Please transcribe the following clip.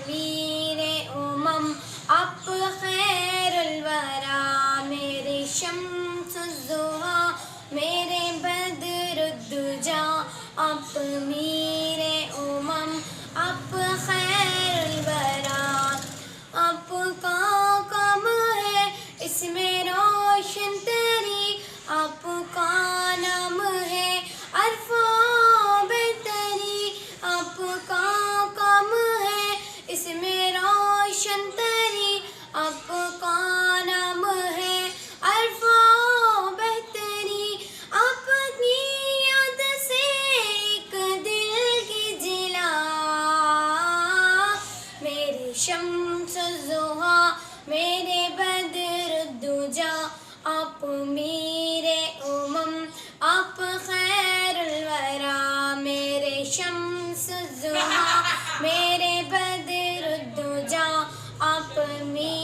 میر آپ خیر الورا، میرے شمس الضحیٰ میرے بدر الدجا، آپ میر آپ خیر الورا، آپ کا کام ہے اس میں روشن تری، آپ کا نام ہے عرفہ بہتری، آپ کا کام ہے اس میں روشن تری، آپ کا نام ہے عرفہ بہتری، آپ کی یاد سے ایک دل کی جلا، میرے شمس الضحیٰ میرے بدر الدجا، آپ میر آپ خیر الورا، میرے شمس الضحیٰ میرے بدر الدجا، آپ میر